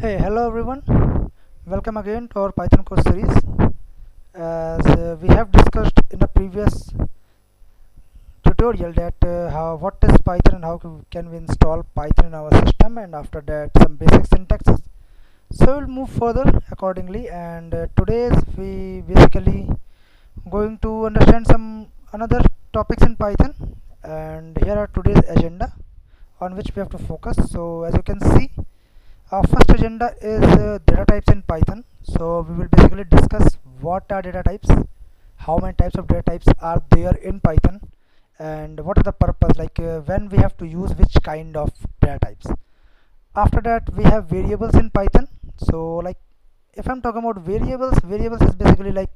Hey, hello everyone. Welcome again to our Python course series. As we have discussed in the previous tutorial that what is Python and how can we install Python in our system, and after that some basic syntaxes. So we'll move further accordingly, and today's we basically going to understand some another topics in Python, and here are today's agenda on which we have to focus. So as you can see, our first agenda is data types in Python. So we will basically discuss what are data types, how many types of data types are there in Python, and what is the purpose, like when we have to use which kind of data types. After that, we have variables in Python. So like if I'm talking about variables is basically like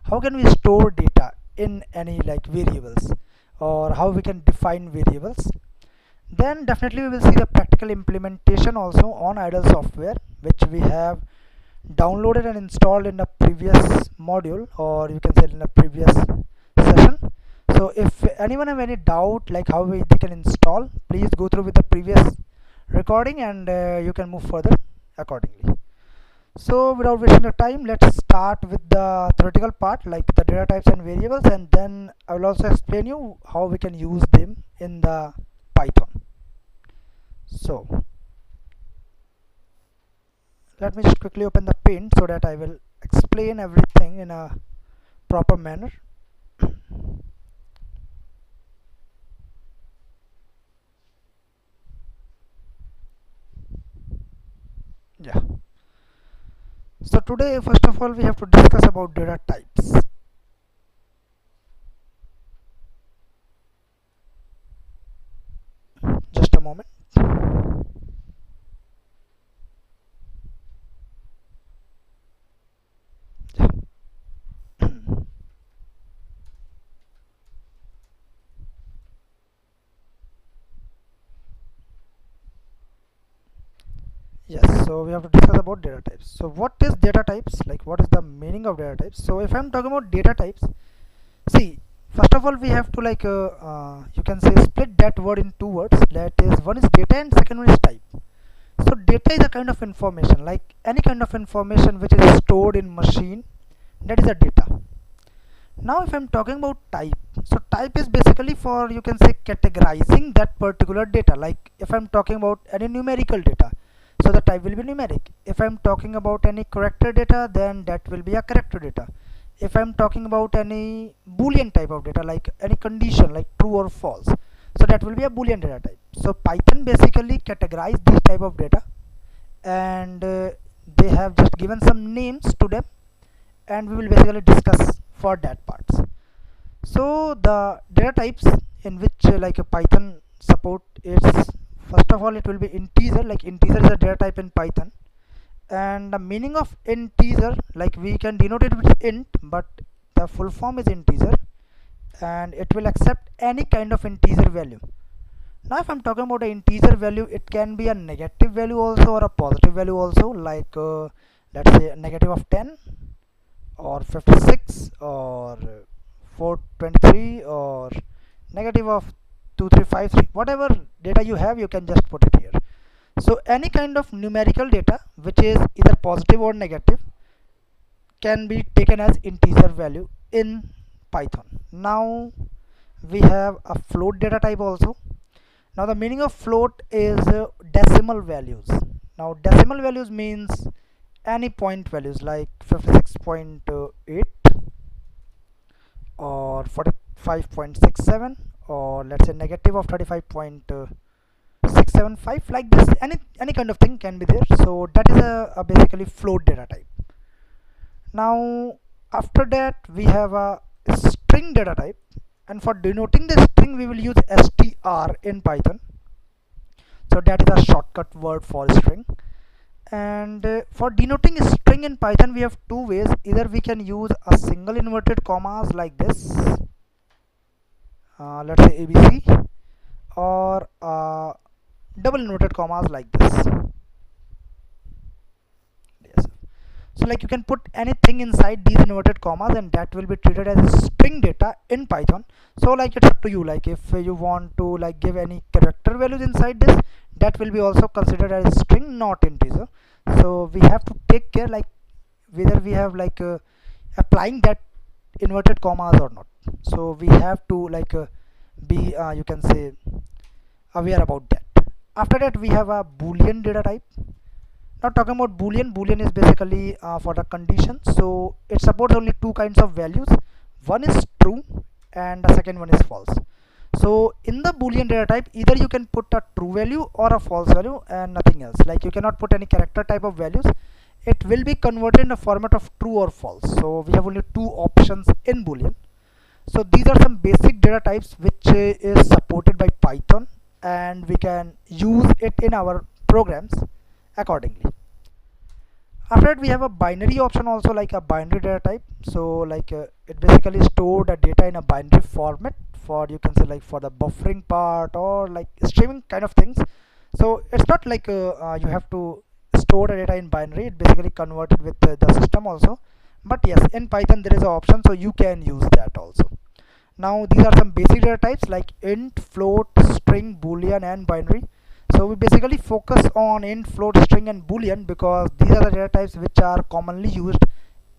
how can we store data in any like variables, or how we can define variables. Then definitely we will see the practical implementation also on idle software, which we have downloaded and installed in the previous module, or you can say in the previous session. So if anyone have any doubt like how they can install, please go through with the previous recording, and you can move further accordingly. So without wasting the time, let's start with the theoretical part, like the data types and variables, and then I will also explain you how we can use them in the Python. So let me just quickly open the paint so that I will explain everything in a proper manner. Yeah. So today, first of all, we have to discuss about data types. Just a moment. Yeah. Yes, so we have to discuss about data types. So what is data types? Like what is the meaning of data types? So if I'm talking about data types, see, first of all we have to like you can say split that word in two words. That is, one is data and second one is type. So data is a kind of information, like any kind of information which is stored in machine, that is a data. Now if I'm talking about type, so type is basically for, you can say, categorizing that particular data. Like if I'm talking about any numerical data, so the type will be numeric. If I'm talking about any character data, then that will be a character data. If I'm talking about any Boolean type of data, like any condition like true or false, so that will be a Boolean data type. So Python basically categorize this type of data, and they have just given some names to them, and we will basically discuss for that parts. So the data types in which like a Python support is, first of all it will be integer. Like integer is a data type in Python, and the meaning of integer, like we can denote it with int, but the full form is integer, and it will accept any kind of integer value. Now if I'm talking about an integer value, it can be a negative value also or a positive value also, like let's say a negative of 10 or 56 or 423 or negative of 2353. Whatever data you have, you can just put it here. So any kind of numerical data which is either positive or negative can be taken as integer value in Python. Now we have a float data type also. Now the meaning of float is decimal values. Now decimal values means any point values like 56.8 or 45.67, or let's say negative of 35.675, like this. Any kind of thing can be there. So that is a basically float data type. Now after that we have a string data type, and for denoting the string we will use str in Python. So that is a shortcut word for string. And for denoting a string in Python we have two ways. Either we can use a single inverted commas like this, let's say ABC, or double inverted commas like this. Yes. So So like you can put anything inside these inverted commas and that will be treated as string data in Python. So like it's up to you, like if you want to like give any character values inside this, that will be also considered as string, not integer. So we have to take care like whether we have like applying that inverted commas or not. So we have to like be you can say aware about that. After that we have a Boolean data type. Now talking about Boolean, Boolean is basically for the condition. So it supports only two kinds of values. One is true and the second one is false. So in the Boolean data type, either you can put a true value or a false value and nothing else. Like you cannot put any character type of values. It will be converted in the format of true or false. So we have only two options in Boolean. So these are some basic data types which is supported by Python, and we can use it in our programs accordingly. After that we have a binary option also, like a binary data type. So like it basically store the data in a binary format for, you can say, like for the buffering part or like streaming kind of things. So it's not like you have to store the data in binary, it basically converted with the system also. But yes, in Python there is an option, so you can use that also. Now these are some basic data types like int, float, string, boolean and binary. So we basically focus on int, float, string and boolean because these are the data types which are commonly used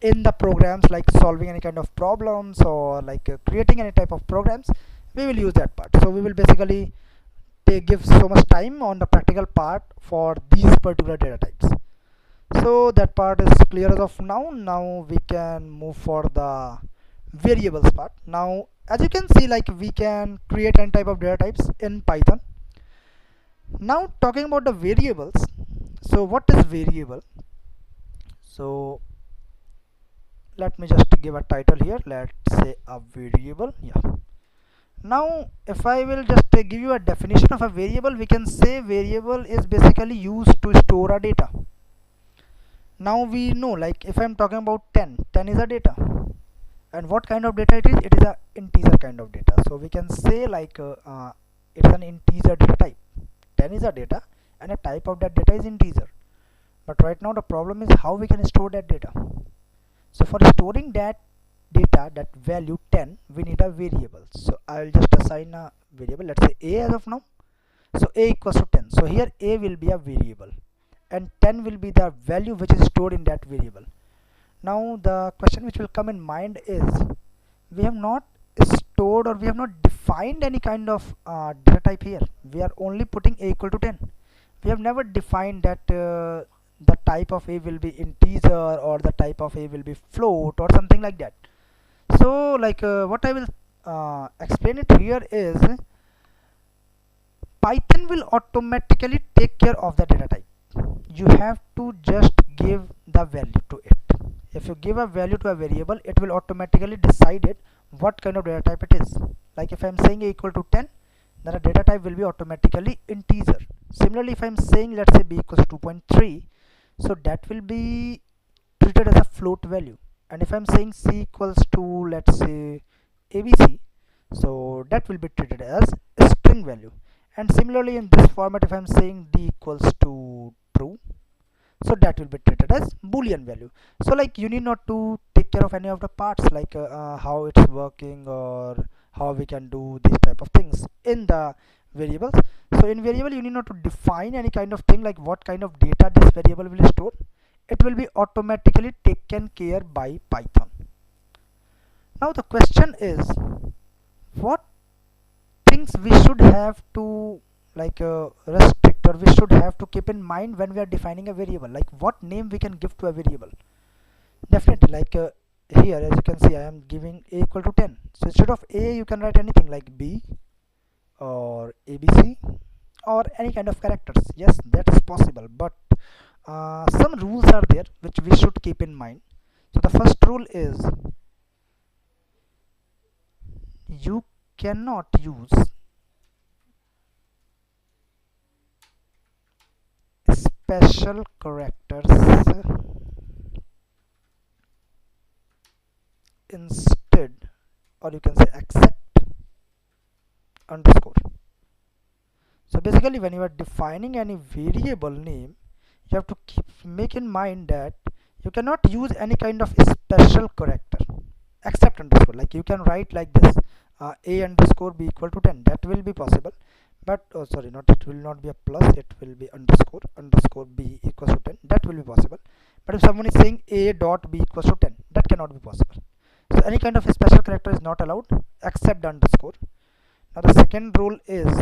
in the programs, like solving any kind of problems or like creating any type of programs. We will use that part. So we will basically give so much time on the practical part for these particular data types. So that part is clear as of now. Now we can move for the variables part. Now as you can see, like we can create any type of data types in Python. Now talking about the variables, so what is variable? So let me just give a title here, let's say a variable. Yeah, now if I will just give you a definition of a variable, we can say variable is basically used to store a data. Now we know, like if I'm talking about 10 is a data, and what kind of data it is a integer kind of data. So we can say like it is an integer data type. 10 is a data and a type of that data is integer. But right now the problem is how we can store that data. So for storing that data, that value 10, we need a variable. So I'll just assign a variable, let's say a as of now. So a equals to 10. So here a will be a variable and 10 will be the value which is stored in that variable. Now the question which will come in mind is, we have not stored or we have not defined any kind of data type here. We are only putting a equal to 10. We have never defined that the type of a will be integer or the type of a will be float or something like that. So like what I will explain it here is, Python will automatically take care of the data type. You have to just give the value to it. If you give a value to a variable, it will automatically decide it what kind of data type it is. Like if I'm saying a equal to 10, then the data type will be automatically integer. Similarly, if I'm saying let's say b equals 2.3, so that will be treated as a float value. And if I'm saying c equals to let's say abc, so that will be treated as a string value. And similarly in this format, if I'm saying d equals to true, so that will be treated as boolean value. So like you need not to take care of any of the parts, like how it's working or how we can do these type of things in the variables. So in variable you need not to define any kind of thing, like what kind of data this variable will store. It will be automatically taken care by Python. Now the question is, what things we should have to like restrict or we should have to keep in mind when we are defining a variable, like what name we can give to a variable. Definitely, like here as you can see, I am giving a equal to 10. So instead of a you can write anything like b or abc or any kind of characters. Yes, that is possible, but some rules are there which we should keep in mind. So the first rule is, you cannot use special characters instead, or you can say except underscore. So basically when you are defining any variable name, you have to make in mind that you cannot use any kind of special character except underscore. Like you can write like this, a underscore b equal to 10, that will be possible. But oh sorry, not, it will not be a plus, it will be underscore underscore b equals to 10, that will be possible. But if someone is saying a dot b equals to 10, that cannot be possible. So any kind of special character is not allowed except the underscore. Now the second rule is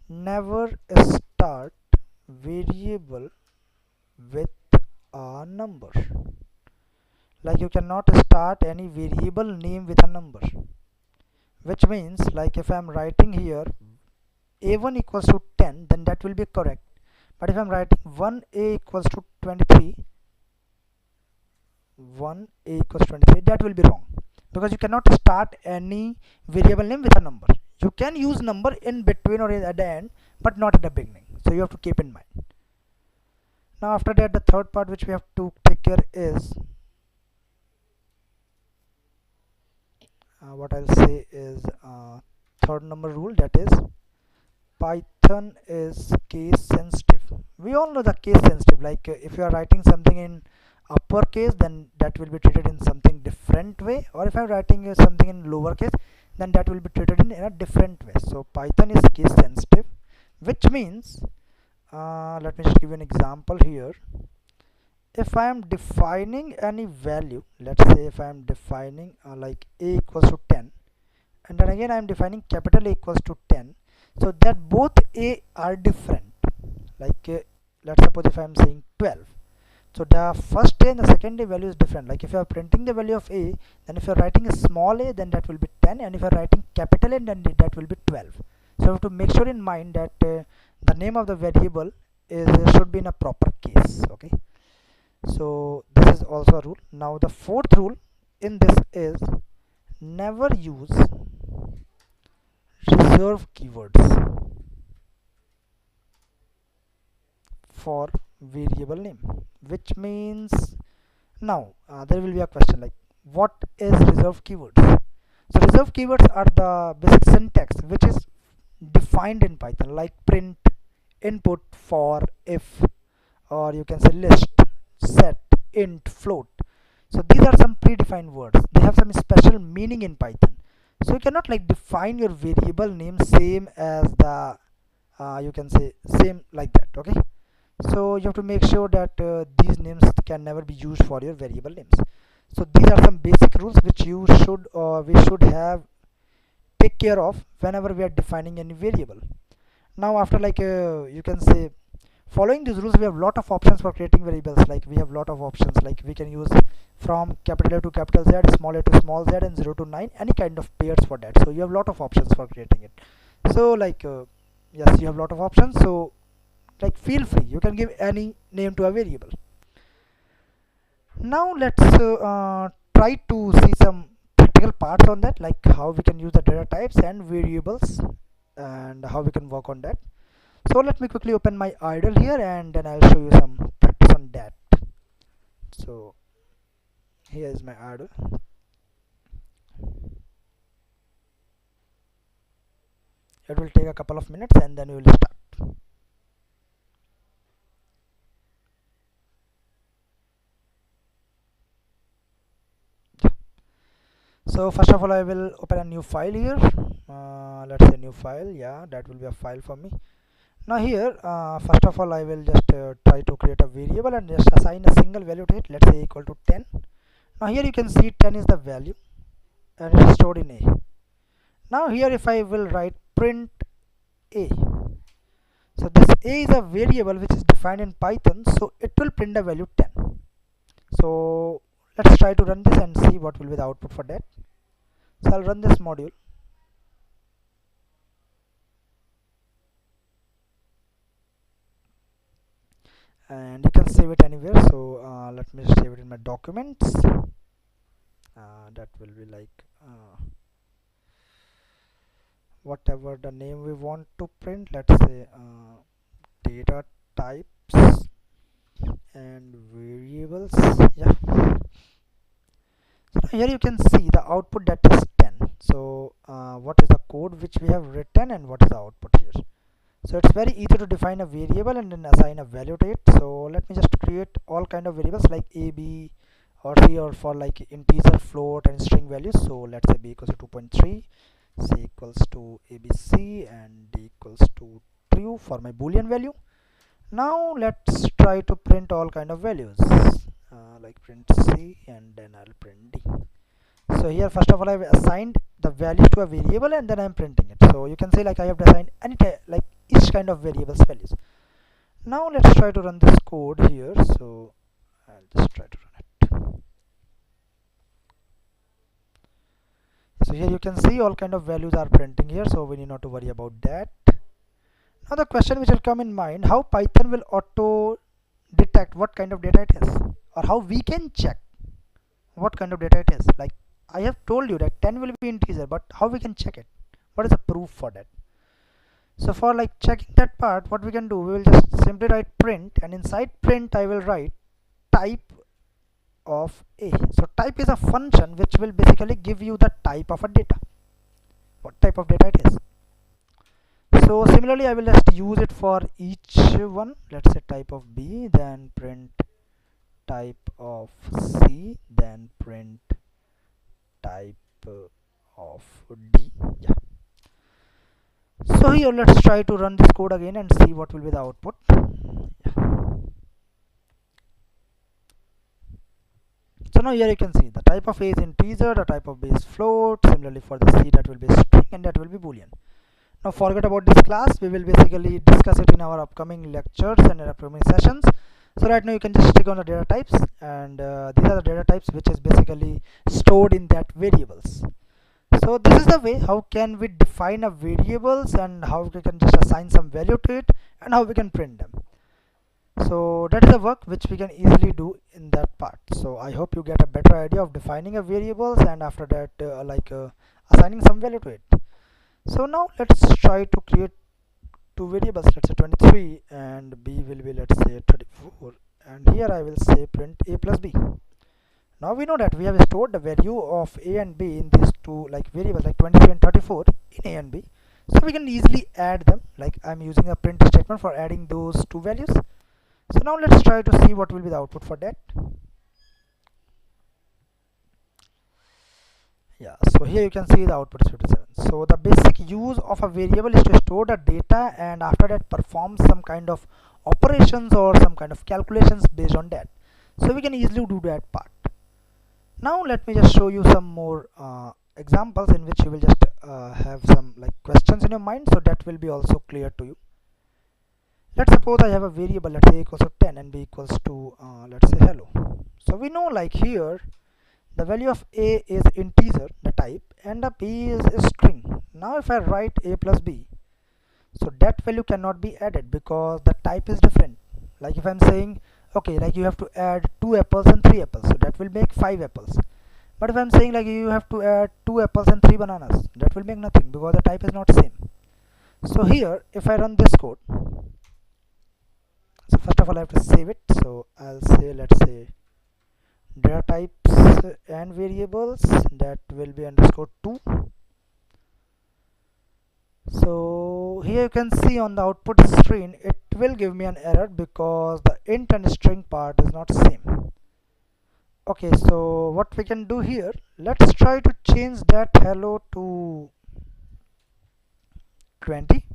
never start variable with a number. Like you cannot start any variable name with a number, which means like if I'm writing here a1 equals to 10, then that will be correct. But if I'm writing 1a equals to 23, 1a equals 23, that will be wrong, because you cannot start any variable name with a number. You can use number in between or at the end, but not at the beginning, so you have to keep in mind. Now after that, the third part which we have to take care is what I'll say is third number rule, that is Python is case sensitive. We all know the case sensitive, like if you are writing something in uppercase, then that will be treated in something different way, or if I'm writing something in lowercase, then that will be treated in a different way. So Python is case sensitive, which means let me just give you an example here. If I am defining any value, let's say if I am defining like a equals to 10, and then again I am defining capital A equals to 10, so that both a are different. Like let's suppose if I am saying 12, so the first a and the second a value is different. Like if you are printing the value of a, then if you are writing a small a, then that will be 10, and if you are writing capital A, then that will be 12. So you have to make sure in mind that the name of the variable is should be in a proper case. Okay, so this is also a rule. Now the fourth rule in this is never use reserve keywords for variable name, which means now there will be a question like, what is reserve keywords? So reserve keywords are the basic syntax which is defined in Python, like print, input, for, if, or you can say list, set, int, float. So these are some predefined words, they have some special meaning in Python. So you cannot like define your variable name same as the you can say same like that. Okay, so you have to make sure that these names can never be used for your variable names. So these are some basic rules which you should or we should have take care of whenever we are defining any variable. Now after like you can say following these rules, we have lot of options for creating variables. Like we have lot of options, like we can use from capital A to capital Z, small a to small z, and 0 to 9, any kind of pairs for that. So you have lot of options for creating it. So like yes, you have lot of options, so like feel free, you can give any name to a variable. Now let's try to see some practical parts on that, like how we can use the data types and variables and how we can work on that. So let me quickly open my idle here and then I'll show you some practice on that. So here is my idle. It will take a couple of minutes and then we will start. So first of all, I will open a new file here. Let's say new file. Yeah, that will be a file for me. Now here first of all I will just try to create a variable and just assign a single value to it. Let's say equal to 10. Now here you can see 10 is the value and it is stored in a. Now here if I will write print a, so this a is a variable which is defined in Python, so it will print the value 10. So let's try to run this and see what will be the output for that. So I'll run this module. And you can save it anywhere, so let me save it in my documents. That will be like whatever the name we want to print. Let's say data types and variables. Yeah, so here you can see the output, that is 10. So what is the code which we have written and what is the output here? So it's very easy to define a variable and then assign a value to it. So let me just create all kind of variables like a, b, or c, or for like integer, float, and string values. So let's say b equals to 2.3, c equals to abc, and d equals to true for my boolean value. Now let's try to print all kind of values, like print c, and then I'll print d. So here first of all I've assigned the values to a variable and then I'm printing it. So you can say like I have assigned any like each kind of variables values. Now let's try to run this code here. So I'll just try to run it. So here you can see all kind of values are printing here, so we need not to worry about that. Now the question which will come in mind, how Python will auto detect what kind of data it is, or how we can check what kind of data it is. Like I have told you that 10 will be integer, but how we can check it? What is the proof for that? So for like checking that part, what we can do, we will just simply write print, and inside print I will write type of a. So type is a function which will basically give you the type of a data, what type of data it is. So similarly I will just use it for each one. Let's say type of b, then print type of c, then print type of d. Yeah. So here let's try to run this code again and see what will be the output. Yeah. So now here you can see the type of a is integer, the type of b is float. Similarly for the c, that will be string, and that will be boolean. Now forget about this class, we will basically discuss it in our upcoming lectures and upcoming sessions. So right now you can just stick on the data types, and these are the data types which is basically stored in that variables. So this is the way how can we define a variables, and how we can just assign some value to it, and how we can print them. So that is the work which we can easily do in that part. So I hope you get a better idea of defining a variables, and after that assigning some value to it. So now let's try to create two variables. Let's say 23, and b will be, let's say, 34, and here I will say print a plus b. Now we know that we have stored the value of a and b in these two like variables like 23 and 34 in a and b, so we can easily add them. Like I'm using a print statement for adding those two values. So now let's try to see what will be the output for that. Yeah, so here you can see the output is 57. So the basic use of a variable is to store the data, and after that perform some kind of operations or some kind of calculations based on that. So we can easily do that part. Now let me just show you some more examples in which you will just have some like questions in your mind, so that will be also clear to you. Let's suppose I have a variable, let's say equals to 10 and b equals to let's say hello. So we know like here the value of a is integer, the type, and the b is a string. Now if I write a plus b, so that value cannot be added because the type is different. Like if I'm saying okay, like you have to add 2 apples and 3 apples, so that will make 5 apples. But if I'm saying like you have to add 2 apples and 3 bananas, that will make nothing because the type is not same. So here if I run this code, so first of all I have to save it. So I'll say, let's say, data types and variables, that will be underscore 2. So here you can see on the output screen it will give me an error because the int and string part is not same. Okay, so what we can do here, let's try to change that hello to 20.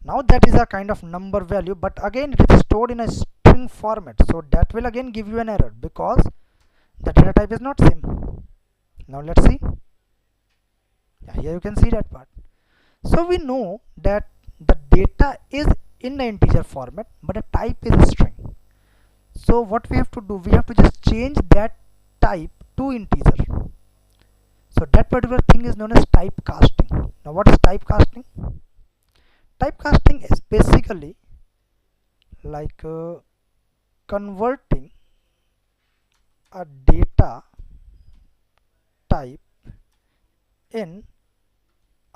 Now that is a kind of number value, but again it is stored in a string format, so that will again give you an error because the data type is not same. Now let's see. Yeah, here you can see that part. So we know that the data is in the integer format, but the type is a string. So what we have to do, we have to just change that type to integer. So that particular thing is known as typecasting. Now what is typecasting? Typecasting is basically like converting a data type in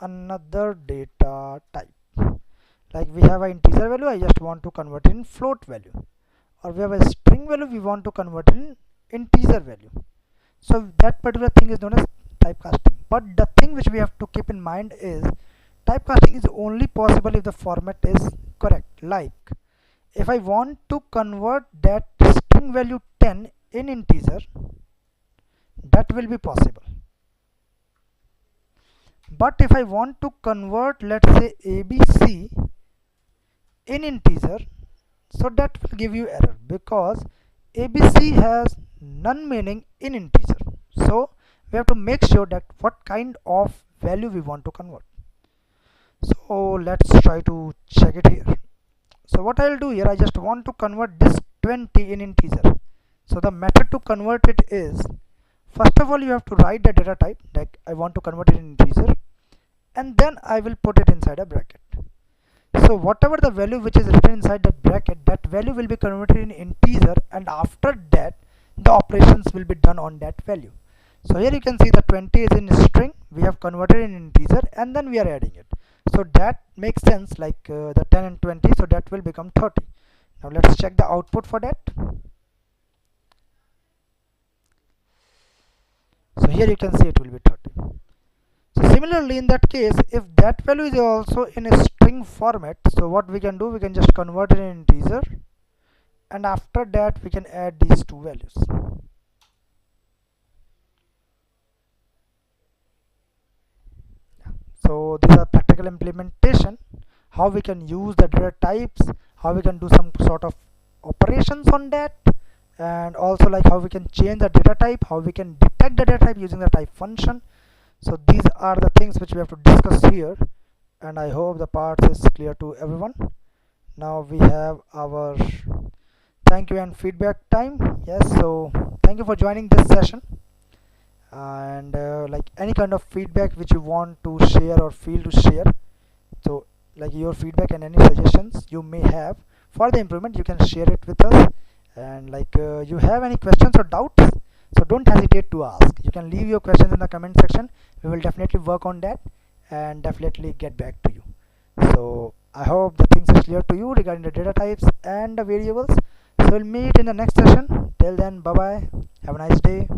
another data type. Like we have an integer value, I just want to convert it in float value, or we have a string value, we want to convert it in integer value. So that particular thing is known as typecasting. But the thing which we have to keep in mind is Typecasting is only possible if the format is correct. Like if I want to convert that string value 10 in integer, that will be possible. But if I want to convert, let's say, ABC in integer, so that will give you error because ABC has none meaning in integer. So we have to make sure that what kind of value we want to convert. So let's try to check it here. So what I'll do here, I just want to convert this 20 in integer. So the method to convert it is, first of all you have to write the data type, like I want to convert it in integer, and then I will put it inside a bracket. So whatever the value which is written inside the bracket, that value will be converted in integer, and after that the operations will be done on that value. So here you can see the 20 is in string, we have converted in integer, and then we are adding it. So that makes sense, like the 10 and 20, so that will become 30. Now let's check the output for that. So here you can see it will be 30. So similarly, in that case, if that value is also in a string format, so what we can do, we can just convert it in integer, and after that we can add these two values. So this is a practical implementation, how we can use the data types, how we can do some sort of operations on that, and also like how we can change the data type, how we can detect the data type using the type function. So these are the things which we have to discuss here, and I hope the parts is clear to everyone. Now we have our thank you and feedback time. Yes, so thank you for joining this session, and like any kind of feedback which you want to share or feel to share, so like your feedback and any suggestions you may have for the improvement, you can share it with us. And like you have any questions or doubts, so don't hesitate to ask. You can leave your questions in the comment section. We will definitely work on that and definitely get back to you. So I hope the things are clear to you regarding the data types and the variables. So we'll meet in the next session. Till then, bye bye, have a nice day.